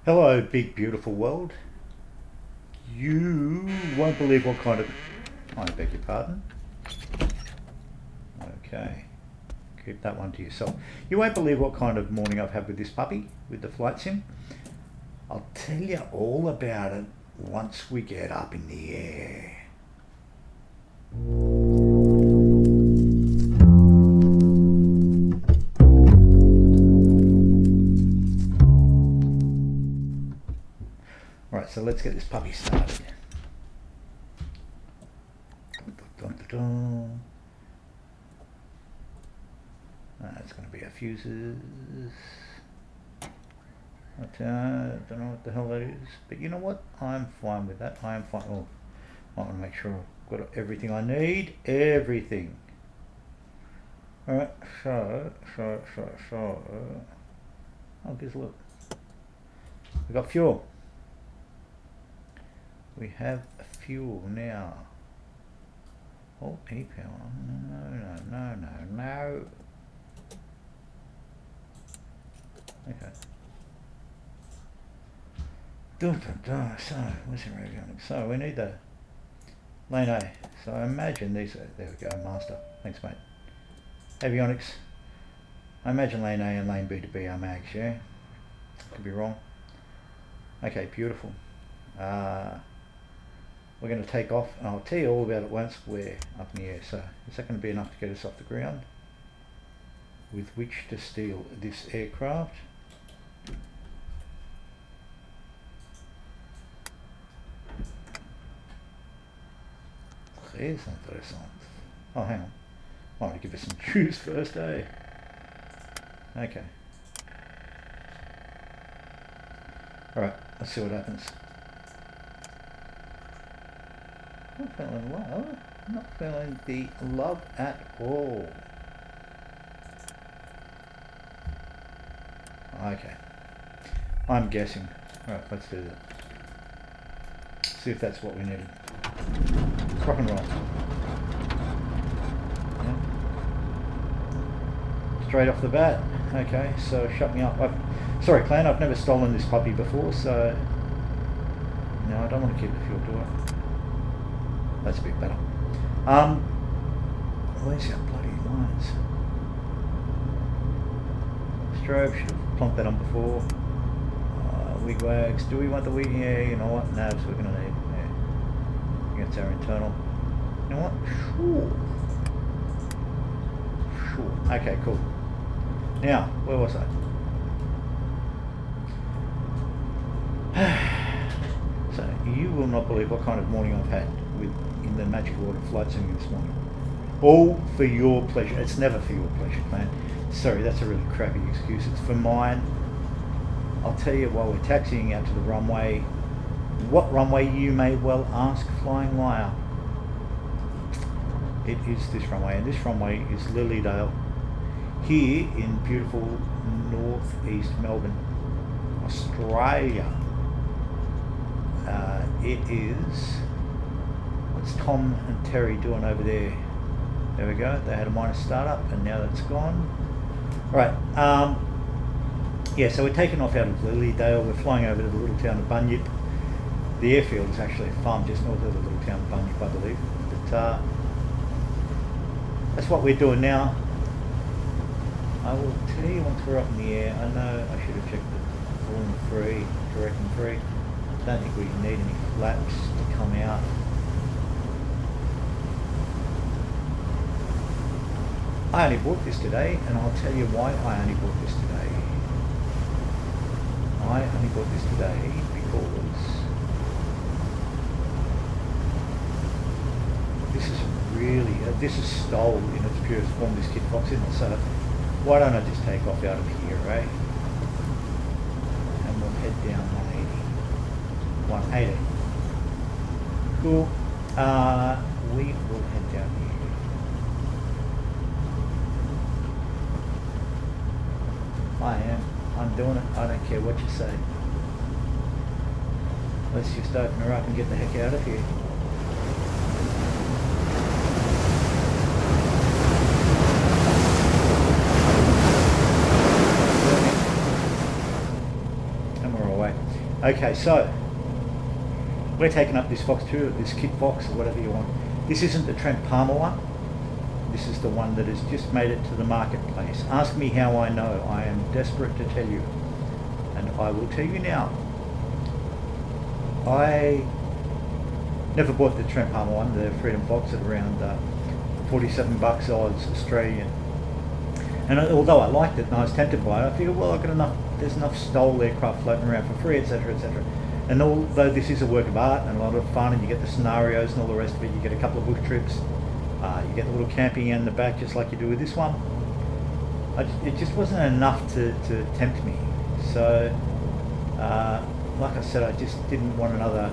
Hello, big beautiful world. You won't believe what kind of... I beg your pardon. Okay, keep that one to yourself. You won't believe what kind of morning I've had with this puppy, with the flight sim. I'll tell you all about it once we get up in the air. Right, so let's get this puppy started. It's going to be our fuses. I don't know what the hell that is, but you know what? I'm fine with that. I am fine. Oh, I want to make sure I've got everything I need. Everything. Alright, so. Oh, guess look. We've got fuel. We have fuel now. Oh, e-power. No. Okay. So, where's the avionics? So, we need the lane A. So, I imagine these are, there we go, master. Thanks, mate. Avionics. I imagine lane A and lane B to be our mags, yeah? Could be wrong. Okay, beautiful. We're going to take off, and I'll tell you all about it once we're up in the air. So, is that going to be enough to get us off the ground with which to steal this aircraft? Très intéressant. Oh, hang on. I want to give us some juice first, eh? Okay. Alright, let's see what happens. Not feeling love. Not feeling the love at all. Okay. I'm guessing. Alright, let's do that. See if that's what we needed. Rock and roll. Yeah. Straight off the bat. Okay, so shut me up. Sorry, clan, I've never stolen this puppy before, so... No, I don't want to keep the fuel, do I? That's a bit better. Where's our bloody lines? Strobe, should have plonked that on before. Wigwags, do we want the wig? Yeah, you know what? Nabs we're going to need. Yeah. That's our internal. You know what? Sure. Okay, cool. Now, where was I? So, you will not believe what kind of morning I've had in the Magic Water flight sim this morning. All for your pleasure. It's never for your pleasure, man. Sorry, that's a really crappy excuse. It's for mine. I'll tell you while we're taxiing out to the runway. What runway, you may well ask, Flying Liar? It is this runway, and this runway is Lilydale, here in beautiful northeast Melbourne, Australia. It is... What's Tom and Terry doing over there? There we go. They had a minor startup, and now that's gone. All right. Yeah, so we're taking off out of Lilydale. We're flying over to the little town of Bunyip. The airfield is actually a farm just north of the little town of Bunyip, I believe. But that's what we're doing now. I will tell you once we're up in the air. I know I should have checked the volume free, direction free. I don't think we need any flaps to come out. I only bought this today, and I'll tell you why I only bought this today. I only bought this today because this is really, this is stole in its purest form, this Kitfox, isn't it? So why don't I just take off out of here, eh? And we'll head down 180. Cool. We will head down here. I'm doing it. I don't care what you say. Let's just open her up and get the heck out of here. And we're away. Okay, so we're taking up this Fox 2, this Kitfox, or whatever you want. This isn't the Trent Palmer one. This is the one that has just made it to the marketplace. Ask me how I know. I am desperate to tell you. And I will tell you now. I never bought the Trent Palmer one, the Freedom Fox, at around $47 Oz Australian. And although I liked it and I was tempted by it, I figured, well, there's enough STOL aircraft floating around for free, etc., etc. And although this is a work of art and a lot of fun, and you get the scenarios and all the rest of it, you get a couple of bush trips, you get a little camping in the back just like you do with this one, it just wasn't enough to tempt me. So, like I said, I just didn't want another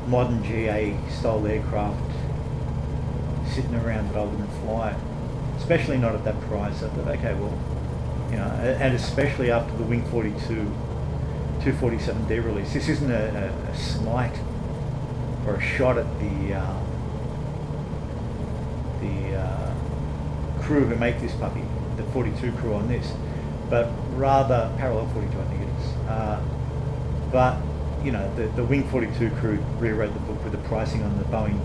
modern GA style aircraft sitting around that I wouldn't fly, especially not at that price. I thought, okay, well, you know, and especially after the Wing 42 247D release. This isn't a slight or a shot at the crew who make this puppy, the 42 crew on this, but rather Parallel 42, I think it is. But you know, the Wing 42 crew rewrote the book with the pricing on the Boeing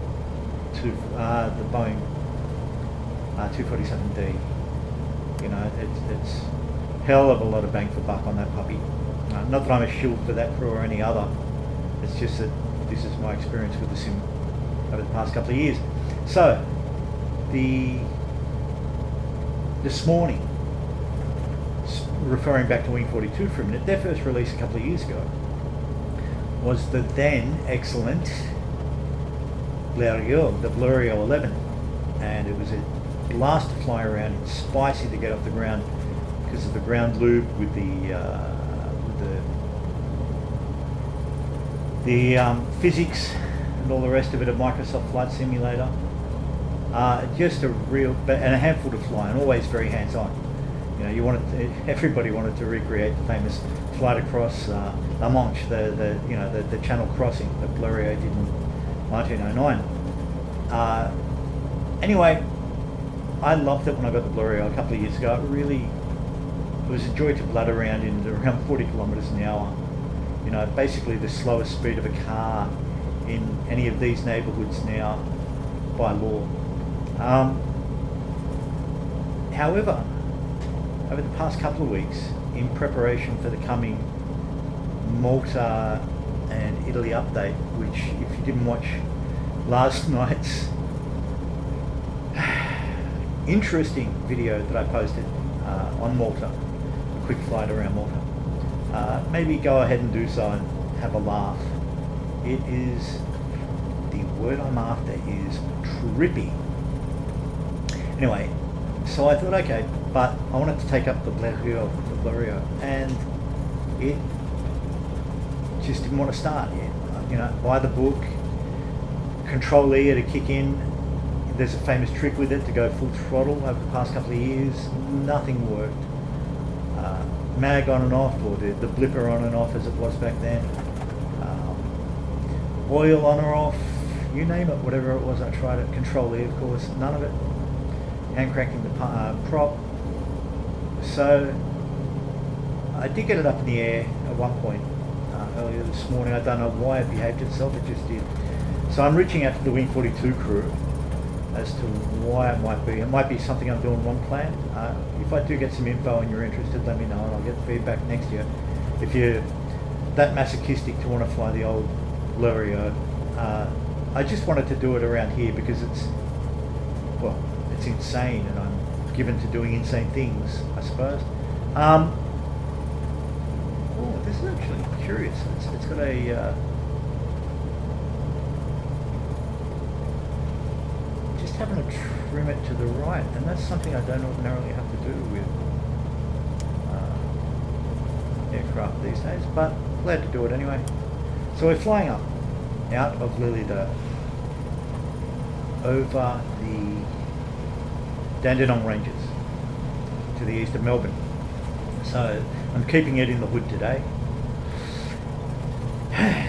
247D. You know, it's hell of a lot of bang for buck on that puppy. Not that I'm a shield for that crew or any other. It's just that this is my experience with the sim over the past couple of years. So, this morning, referring back to Wing 42 for a minute, their first release a couple of years ago was the then excellent Bleriot, the Bleriot 11, and it was a blast to fly around. It's spicy to get off the ground because of the ground lube with the physics and all the rest of it of Microsoft Flight Simulator. Just a real, and a handful to fly, and always very hands-on. You know, everybody wanted to recreate the famous flight across La Manche, the Channel crossing that Bleriot did in 1909. Anyway, I loved it when I got the Bleriot a couple of years ago. It was a joy to blood around in around 40 kilometres an hour. You know, basically the slowest speed of a car in any of these neighbourhoods now by law. However, over the past couple of weeks, in preparation for the coming Malta and Italy update, which if you didn't watch last night's interesting video that I posted on Malta, a quick flight around Malta, maybe go ahead and do so and have a laugh. It is, the word I'm after is trippy. Anyway, so I thought, okay, but I wanted to take up the Bleriot, and it just didn't want to start yet. You know, buy the book, Control E to kick in. There's a famous trick with it to go full throttle over the past couple of years. Nothing worked. Mag on and off, or the blipper on and off as it was back then. Oil on or off, you name it, whatever it was, I tried it. Control E, of course, none of it. Hand cranking the prop. So I did get it up in the air at one point earlier this morning. I don't know why it behaved itself, it just did. So I'm reaching out to the Wing 42 crew as to why it might be. It might be something I'm doing wrong plan. If I do get some info and you're interested, let me know and I'll get feedback next year. If you're that masochistic to want to fly the old Bleriot, I just wanted to do it around here because it's insane, and I'm given to doing insane things, I suppose. Oh, this is actually curious. It's got a just having to trim it to the right, and that's something I don't ordinarily have to do with aircraft these days, but glad to do it anyway. So we're flying up out of Lillydale over the Dandenongs ranges to the east of Melbourne. So I'm keeping it in the hood today.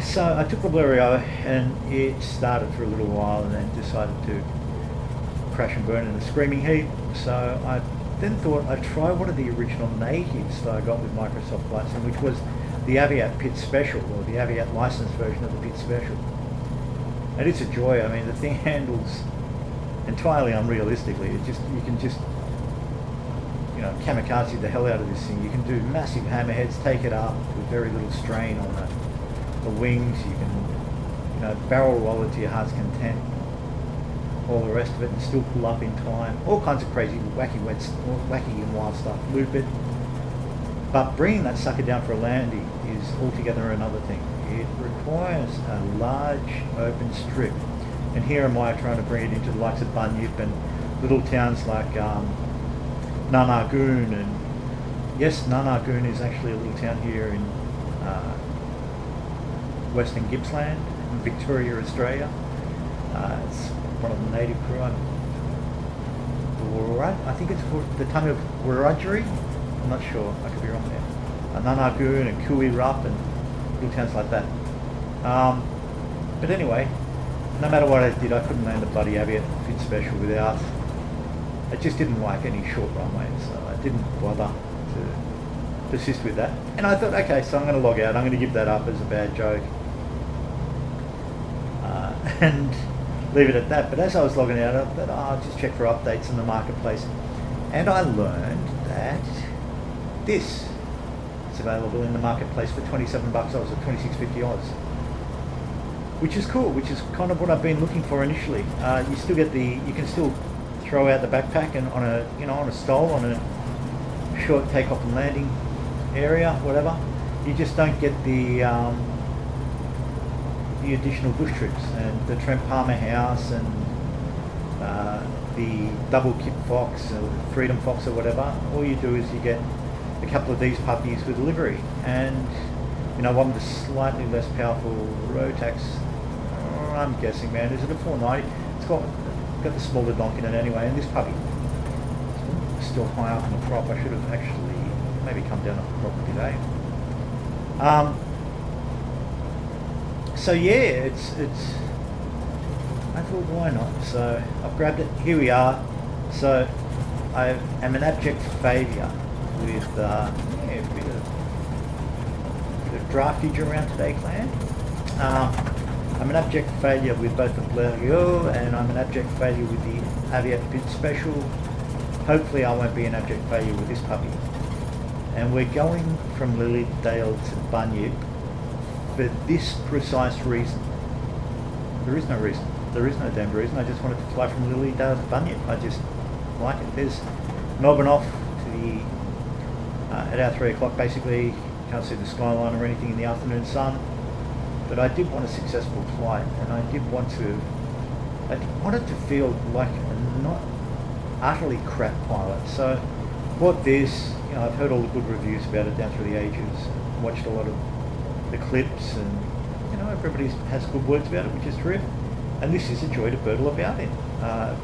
So I took the Bleriot and it started for a little while and then decided to crash and burn in a screaming heat. So I then thought I'd try one of the original natives that I got with Microsoft Flight Sim, which was the Aviat Pit Special, or the Aviat licensed version of the Pit Special. And it's a joy. I mean, the thing handles entirely unrealistically. It just, you can just, you know, kamikaze the hell out of this thing. You can do massive hammerheads, take it up with very little strain on the wings. You can, you know, barrel roll it to your heart's content, all the rest of it, and still pull up in time. All kinds of crazy, wacky and wild stuff. Loop it. But bringing that sucker down for a landing is altogether another thing. It requires a large open strip. And here am I trying to bring it into the likes of Bunyip and little towns like Nanargoon. And yes, Nanargoon is actually a little town here in Western Gippsland, in Victoria, Australia. It's one of the native crew. I think it's the tongue of Wiradjuri. I'm not sure, I could be wrong there. Nanargoon and Kui Rup and little towns like that. But anyway, no matter what I did, I couldn't land the bloody Aviat Pit Special without. I just didn't like any short runways, so I didn't bother to persist with that. And I thought, okay, so I'm going to log out. I'm going to give that up as a bad joke and leave it at that. But as I was logging out, I thought, I'll just check for updates in the marketplace. And I learned that this is available in the marketplace for $27 Oz, or 26.50 Oz, which is cool. Which is kind of what I've been looking for initially. You still get you can still throw out the backpack and on a stole on a short takeoff and landing area, whatever. You just don't get the additional bush trips and the Trent Palmer house and the double Kitfox or Freedom Fox or whatever. All you do is you get a couple of these puppies with livery, and one with a slightly less powerful Rotax. I'm guessing, man, is it a 490? It's got the smaller donk in it anyway, and this puppy is still high up in the prop. I should have actually maybe come down off the prop today. So yeah, it's. I thought, why not? So I've grabbed it. Here we are. So I am an abject failure with a bit of draftage around today, clan. I'm an abject failure with both the Bleriot, and I'm an abject failure with the Aviat Pit Special. Hopefully I won't be an abject failure with this puppy. And we're going from Lilydale to Bunyip for this precise reason. There is no reason. There is no damn reason. I just wanted to fly from Lilydale to Bunyip. I just like it. There's Melbourne off to the at our 3 o'clock basically. You can't see the skyline or anything in the afternoon sun. But I did want a successful flight, and I wanted to feel like a not utterly crap pilot. So bought this. I've heard all the good reviews about it down through the ages. Watched a lot of the clips, and everybody has good words about it, which is terrific. And this is a joy to birdle about in.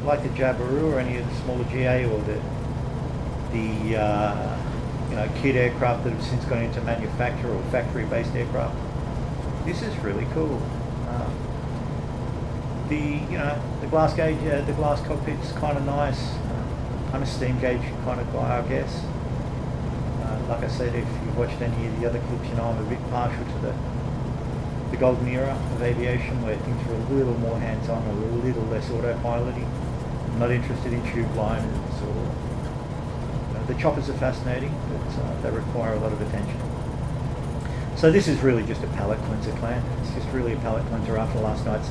Like the Jabiru or any of the smaller GA or the kit aircraft that have since gone into manufacture or factory-based aircraft. This is really cool. The glass gauge, the glass cockpit's kind of nice. I'm a steam gauge kind of guy, I guess. Like I said, if you've watched any of the other clips, I'm a bit partial to the golden era of aviation, where things are a little more hands-on or a little less autopiloting. I'm not interested in tube liners or the choppers are fascinating, but they require a lot of attention. So this is really just a palate cleanser, clan. It's just really a palate cleanser after last night's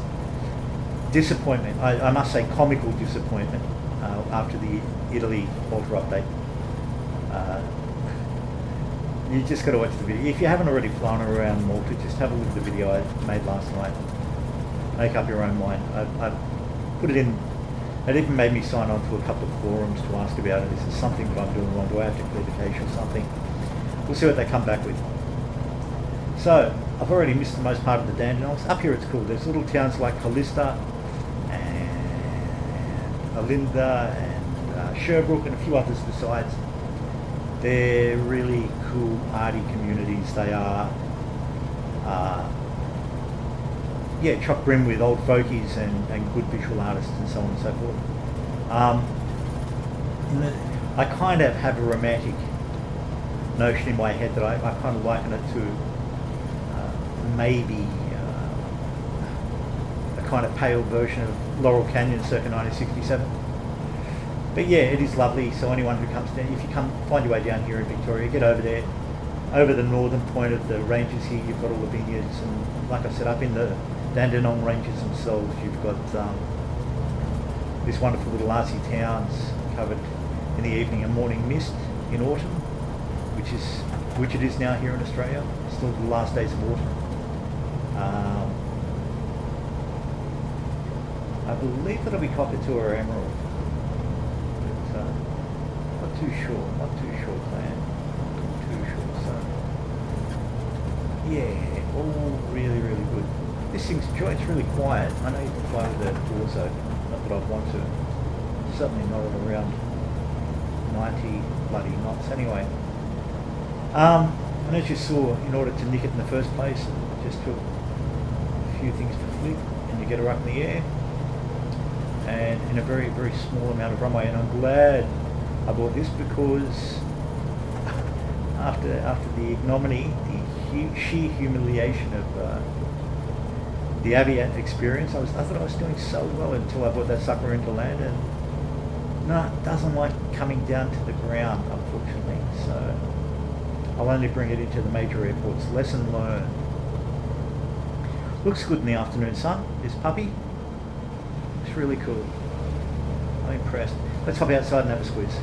disappointment. I must say comical disappointment after the Italy Ultra update. You just got to watch the video. If you haven't already flown around Malta, just have a look at the video I made last night. Make up your own mind. I put it in. It even made me sign on to a couple of forums to ask about it. Is there something that I'm doing wrong? Do I have to clear the cache or something? We'll see what they come back with. So, I've already missed the most part of the Dandenongs. Up here it's cool. There's little towns like Callista and Alinda and Sherbrooke and a few others besides. They're really cool, arty communities. They are, chock brim with old folkies and good visual artists and so on and so forth. I kind of have a romantic notion in my head that I kind of liken it to maybe a kind of pale version of Laurel Canyon circa 1967. But yeah, it is lovely. So anyone who comes down, if you find your way down here in Victoria, get over there. Over the northern point of the ranges here, you've got all the vineyards, and like I said, up in the Dandenong ranges themselves, you've got this wonderful little RC towns covered in the evening and morning mist in autumn, which it is now here in Australia. Still the last days of autumn. I believe that'll be Cockatoo or Emerald. But, not too sure, man. Not too sure. So, yeah, all really, really good. This thing's joint's really quiet. I know you can fly with the doors open. Not that I'd want to. Certainly not at around 90 bloody knots anyway. And as you saw, in order to nick it in the first place, it just took a few things to flip and you get her up in the air. And in a very, very small amount of runway. And I'm glad I bought this because after the ignominy, the sheer humiliation of the Aviat experience, I thought I was doing so well until I brought that sucker into land, and no, it doesn't like coming down to the ground, unfortunately. So I'll only bring it into the major airports. Lesson learned. Looks good in the afternoon sun, this puppy. It's really cool. I'm impressed. Let's hop outside and have a squeeze.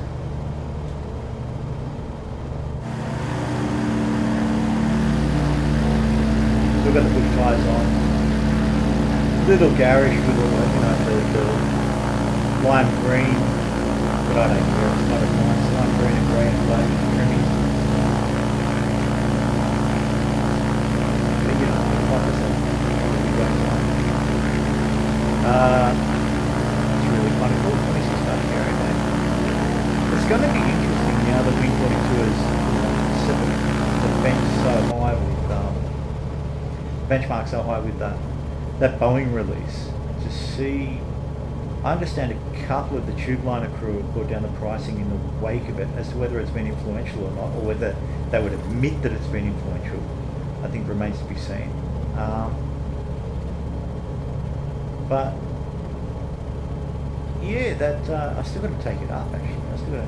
Still got the bush tyres on. Little garish with all the lime green, but I don't care. It's not a nice lime green and grey and black trimming. But you know, like I said, it's really funny. Cool. Let me just start here again. It's going to be interesting now that Wing 42 has set the bench so high with benchmark so high with that Boeing release, to see. I understand a couple of the tube liner crew have brought down the pricing in the wake of it. As to whether it's been influential or not, or whether they would admit that it's been influential, I think remains to be seen. But yeah, that I still got to take it up. Actually,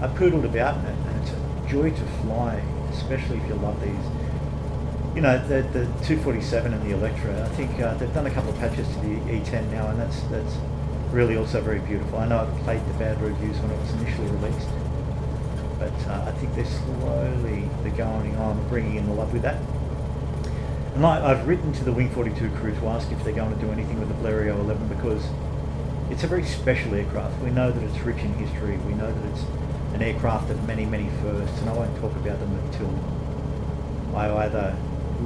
I poodled about in it, and it's a joy to fly, especially if you love these. You know, the 247 and the Electra. I think they've done a couple of patches to the E10 now, and that's really also very beautiful. I know I've played the bad reviews when it was initially released, but I think they're going on, bringing in the love with that. And I've written to the Wing 42 crew to ask if they're going to do anything with the Bleriot 11, because it's a very special aircraft. We know that it's rich in history. We know that it's an aircraft of many, many firsts, and I won't talk about them until I either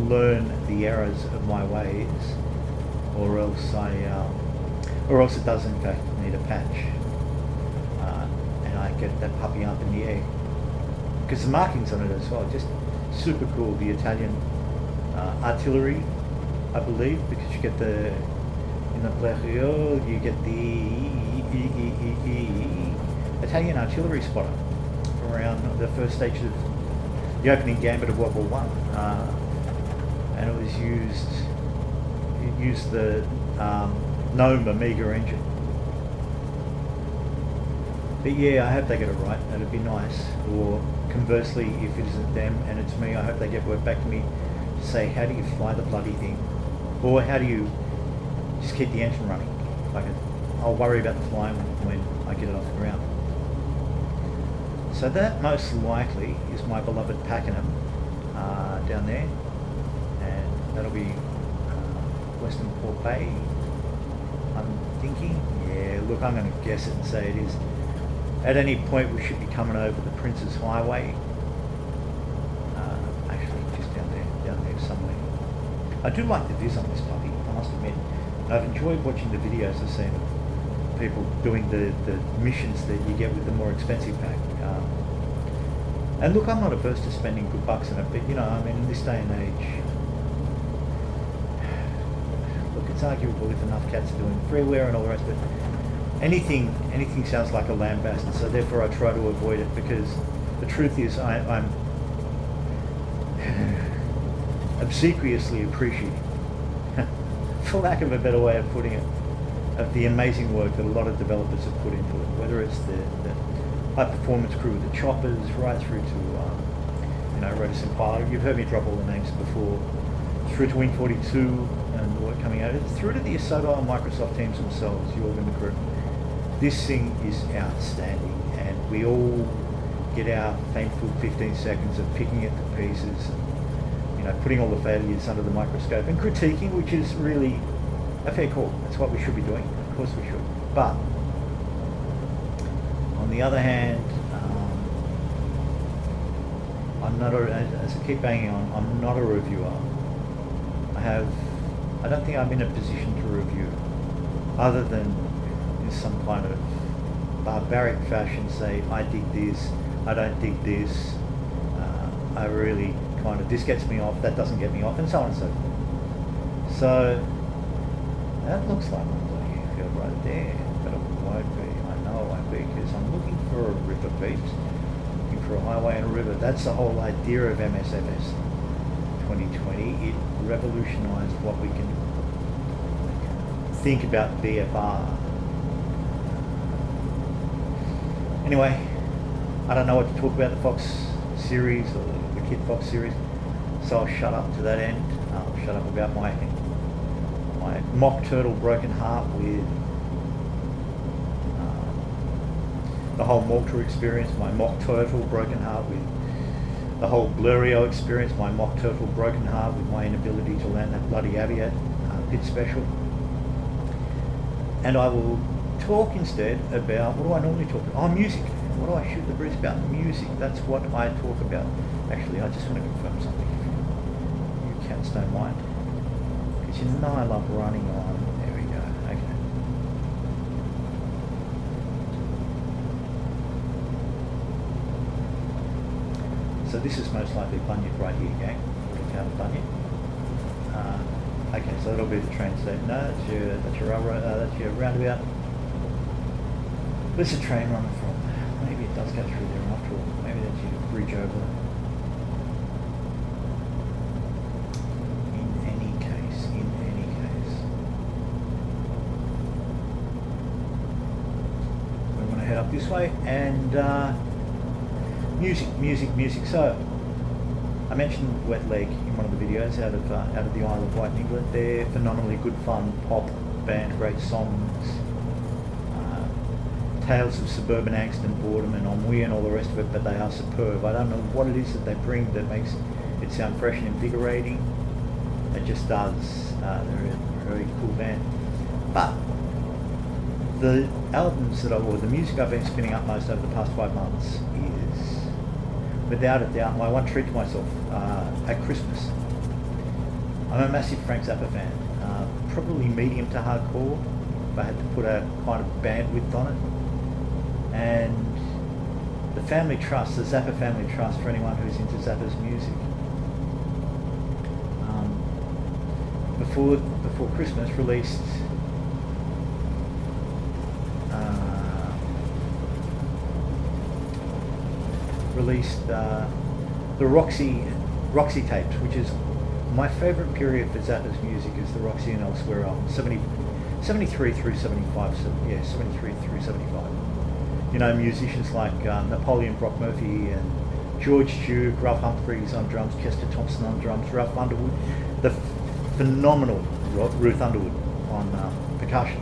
learn the errors of my ways, or else it does in fact need a patch, and I get that puppy up in the air, because the markings on it as well, just super cool. The Italian artillery, I believe, because you get in the Bleriot you get the Italian artillery spotter around the first stage of the opening gambit of World War One, and it was used the Gnome Amiga engine. But yeah, I hope they get it right. That'd be nice. Or conversely, if it isn't them and it's me, I hope they get word back to me to say, how do you fly the bloody thing, or how do you just keep the engine running? I'll worry about the flying when I get it off the ground. So that most likely is my beloved Pakenham down there, and that'll be Western Port Bay, I'm thinking. Yeah, look, I'm going to guess it and say it is. At any point we should be coming over the Prince's Highway, actually just down there somewhere. I do like the viz on this puppy, I must admit. I've enjoyed watching the videos I've seen of people doing the missions that you get with the more expensive pack. And look, I'm not averse to spending good bucks on it, but you know, I mean, in this day and age, look, it's arguable if enough cats are doing freeware and all the rest of it. Anything sounds like a lambast, and so therefore I try to avoid it, because the truth is I'm obsequiously appreciative, for lack of a better way of putting it, of the amazing work that a lot of developers have put into it, whether it's the high performance crew with the choppers, right through to Rotus and Pilot. You've heard me drop all the names before, through to Win42 and the work coming out of it, through to the Isotta and Microsoft teams themselves, Jorgen the crew. This thing is outstanding, and we all get our painful 15 seconds of picking it to pieces, and, putting all the failures under the microscope and critiquing, which is really a fair call. That's what we should be doing. Of course we should. But on the other hand, I'm not as I keep banging on, I'm not a reviewer. I don't think I'm in a position to review, other than in some kind of barbaric fashion, say, I dig this, I don't dig this, I really this gets me off, that doesn't get me off, and so on and so forth. So, that looks like my playing field right there, but it won't be. I know it won't be, because I'm looking for a river, peeps. Looking for a highway and a river. That's the whole idea of MSFS 2020. It revolutionised what we can think about VFR. Anyway, I don't know what to talk about the Fox series or the Kitfox series, so I'll shut up to that end. I'll shut up about my mock turtle broken heart with the whole Malta experience, my mock turtle broken heart with the whole Bleriot experience, my mock turtle broken heart with my inability to land that bloody Aviat pit special. And I will talk instead about, what do I normally talk about? Oh, music. What do I shoot the breeze about? Music. That's what I talk about. Actually, I just want to confirm something. You cats don't mind. Because you know I love running on. There we go. Okay. So this is most likely Bunyip right here, gang. Look out, Bunyip. Okay, so that'll be the train station. No, that's your railroad. That's your roundabout. Where's the train running from? Maybe it does go through there after all. Maybe that's your bridge over. In any case. We want to head up this way, and music. So, I mentioned Wet Leg in one of the videos out of the Isle of Wight in England. They're phenomenally good fun pop band, great songs, tales of suburban angst and boredom and ennui and all the rest of it, but they are superb. I don't know what it is that they bring that makes it sound fresh and invigorating. It just does. They're a very cool band. But the albums or the music I've been spinning up most over the past 5 months is, without a doubt, my one treat to myself at Christmas. I'm a massive Frank Zappa fan, probably medium to hardcore, if I had to put a kind of bandwidth on it. And the Family Trust, the Zappa Family Trust, for anyone who's into Zappa's music. Before Christmas, released the Roxy tapes, which is my favourite period for Zappa's music, is the Roxy and Elsewhere album, 73 through 75. So, yeah, 73 through 75. You know, musicians like Napoleon Brock Murphy and George Duke, Ralph Humphreys on drums, Chester Thompson on drums, Ralph Underwood, the phenomenal Ruth Underwood on percussion,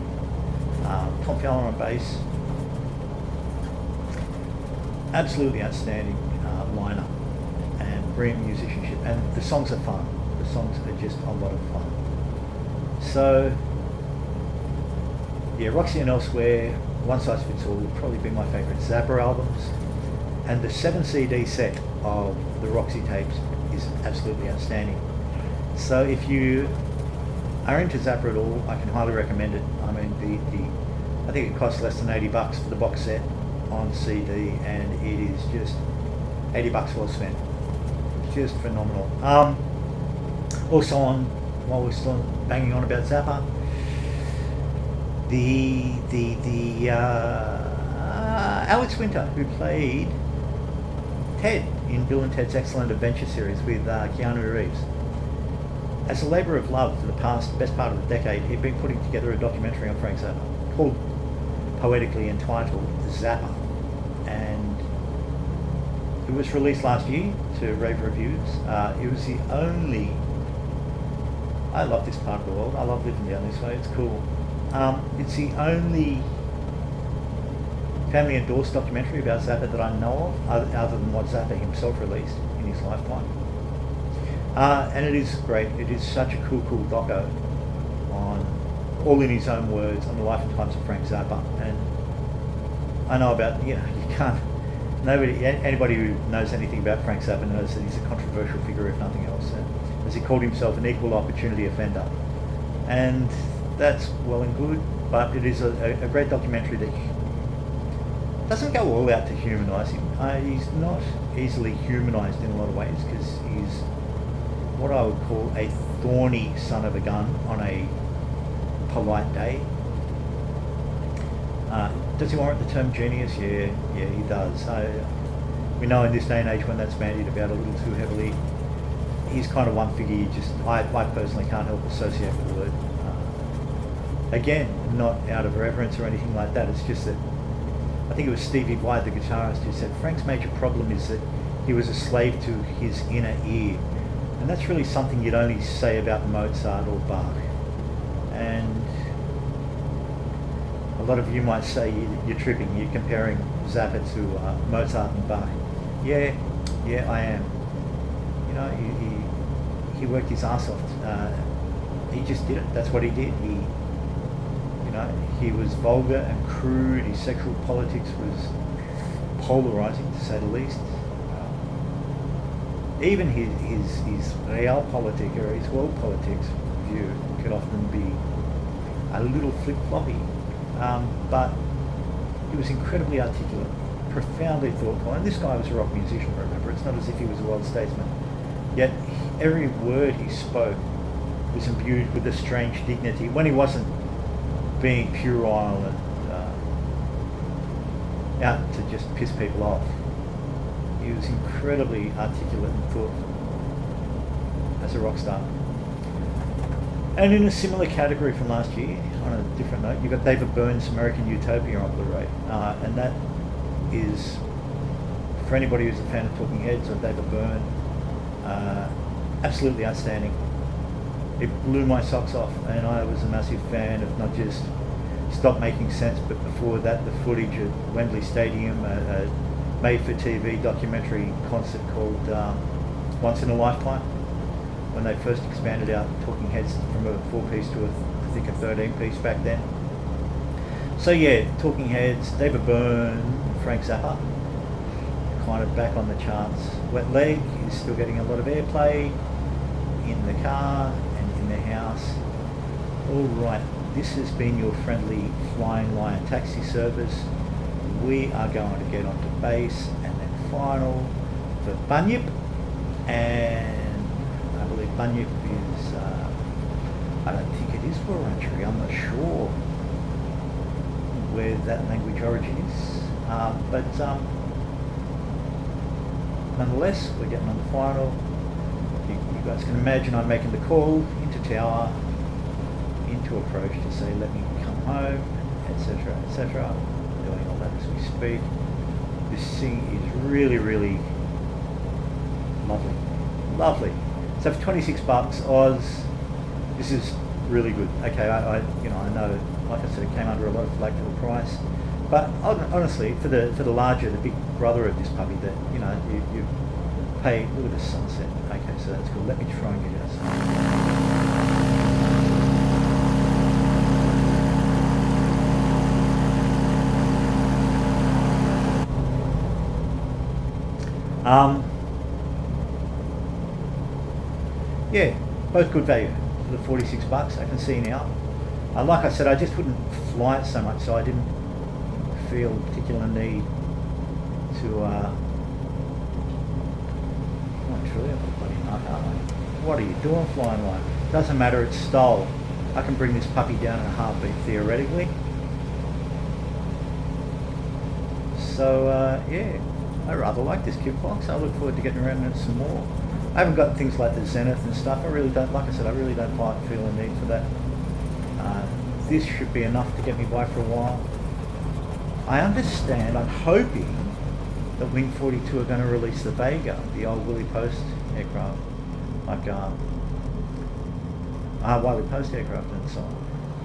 Tom Fallon on bass. Absolutely outstanding lineup and brilliant musicianship, and the songs are fun. The songs are just a lot of fun. So, yeah, Roxy and Elsewhere, One Size Fits All would probably be my favourite Zappa albums, and the 7 CD set of the Roxy tapes is absolutely outstanding. So if you are into Zappa at all, I can highly recommend it. I mean, I think it costs less than $80 for the box set on CD, and it is just $80 well spent. It's just phenomenal. Also while we're still banging on about Zappa, the Alex Winter, who played Ted in Bill and Ted's Excellent Adventure series with Keanu Reeves. as a labour of love for the best part of the decade, he'd been putting together a documentary on Frank Zappa called, poetically entitled, Zappa. And it was released last year to rave reviews. It was the only... I love this part of the world. I love living down this way. It's cool. It's the only family endorsed documentary about Zappa that I know of, other than what Zappa himself released in his lifetime. And it is great. It is such a cool doco on, all in his own words, on the life and times of Frank Zappa. And I know about, you can't, anybody who knows anything about Frank Zappa knows that he's a controversial figure, if nothing else. And as he called himself, an equal opportunity offender. And that's well and good, but it is a great documentary that doesn't go all out to humanise him. He's not easily humanised in a lot of ways, because he's what I would call a thorny son of a gun on a polite day. Does he warrant the term genius? Yeah, he does. We know in this day and age when that's bandied about a little too heavily, he's kind of one figure I personally can't help associate with the word. Again, not out of reverence or anything like that, it's just that I think it was Stevie White, the guitarist, who said Frank's major problem is that he was a slave to his inner ear. And that's really something you'd only say about Mozart or Bach. And a lot of you might say you're tripping, you're comparing Zappa to Mozart and Bach. Yeah, I am. He worked his ass off. He just did it. That's what he did. He was vulgar and crude. His sexual politics was polarising, to say the least. Even his realpolitik, or his world politics view, could often be a little flip-floppy. But he was incredibly articulate, profoundly thoughtful. And this guy was a rock musician, remember. It's not as if he was a world statesman. Yet every word he spoke was imbued with a strange dignity when he wasn't being puerile and out to just piss people off. He was incredibly articulate and thoughtful as a rock star. And in a similar category from last year, on a different note, you've got David Byrne's American Utopia on Blu-ray. And that is, for anybody who's a fan of Talking Heads or David Byrne, absolutely outstanding. It blew my socks off, and I was a massive fan of not just Stop Making Sense, but before that, the footage at Wembley Stadium, a made-for-TV documentary concert called Once in a Lifetime, when they first expanded out Talking Heads from a 4-piece to I think a 13-piece back then. So yeah, Talking Heads, David Byrne, Frank Zappa, kind of back on the charts. Wet Leg is still getting a lot of airplay in the car and in the house. All right, this has been your friendly Flying Lion taxi service. We are going to get onto bass and then final for Bunyip, and I believe Bunyip is, I don't think it is Wurundjeri, I'm not sure where that language origin is, but nonetheless, we're getting on the final. You guys can imagine I'm making the call into Tower, into Approach to say let me come home, etc, etc. Doing all that as we speak. This thing is really lovely. So for 26 bucks Oz, this is really good. Okay, I know, like I said, it came under a lot of flack for the price, but honestly, for the larger, the big brother of this puppy, that you pay. Look at the sunset. Okay, so that's cool. Let me try and get it. Yeah, both good value for the 46 bucks. I can see now. Like I said, I just wouldn't fly it so much, so I didn't feel a particular need to. Actually, I've got bloody nut, aren't I? What are you doing, Flying Lion? Doesn't matter. It's stole. I can bring this puppy down in a heartbeat, theoretically. So yeah, I rather like this Kitfox. I look forward to getting around in it some more. I haven't got things like the Zenith and stuff. I really don't, like I said, I really don't feel a need for that. This should be enough to get me by for a while. I understand, I'm hoping that Wing 42 are going to release the Vega, the old Willie Post aircraft, like Wiley Post aircraft and so on,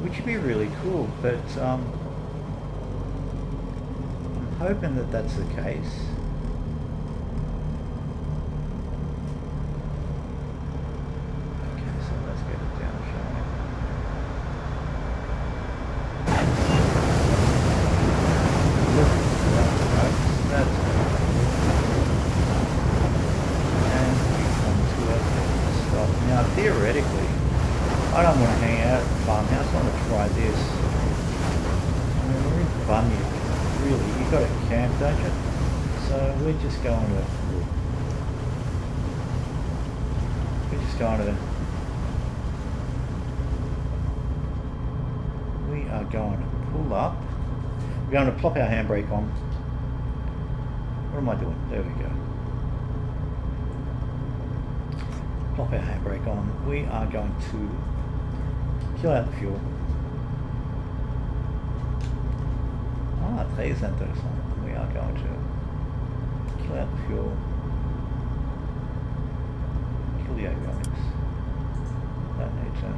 which would be really cool, but I'm hoping that that's the case. Okay, so let's get it down, shall we? That's and we come to our stop. Now theoretically, I don't want to hang out at the farmhouse. I want to try this. I mean, we're in Bunyip. Really, you got a camp, don't you? So we're just going to. We are going to pull up. We're going to plop our handbrake on. What am I doing? There we go. Plop our handbrake on. We are going to kill out the fuel. Très intéressant. We are going to kill out the fuel. Kill the avionics. Don't need to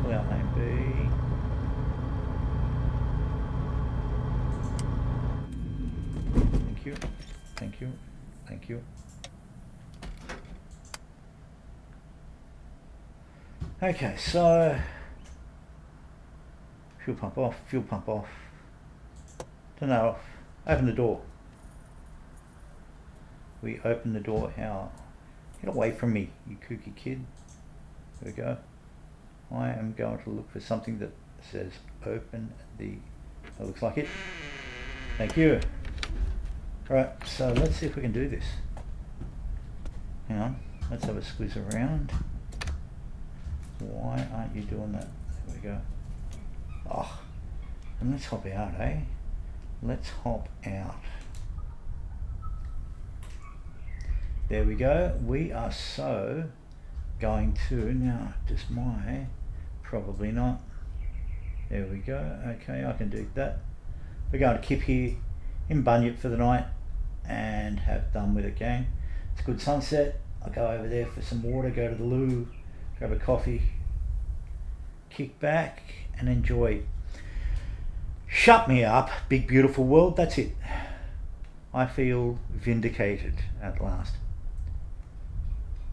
kill out lane B. Thank you. Thank you. Thank you. Okay, so fuel pump off, fuel pump off. Turn that off. Open the door. We open the door. How? Get away from me, you kooky kid. There we go. I am going to look for something that says open the... That looks like it. Thank you. Alright, so let's see if we can do this. Hang on. Let's have a squeeze around. Why aren't you doing that? There we go. Oh, and let's hop out, eh? Let's hop out. There we go. We are so going to now. Just my probably not. There we go. Okay, I can do that. We're going to Kip here in Bunyip for the night and have done with it, gang. It's a good sunset. I'll go over there for some water, go to the loo, grab a coffee, kick back and enjoy. Shut me up, big beautiful world. That's it. I feel vindicated at last.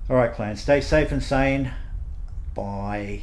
Alright clan, stay safe and sane. Bye.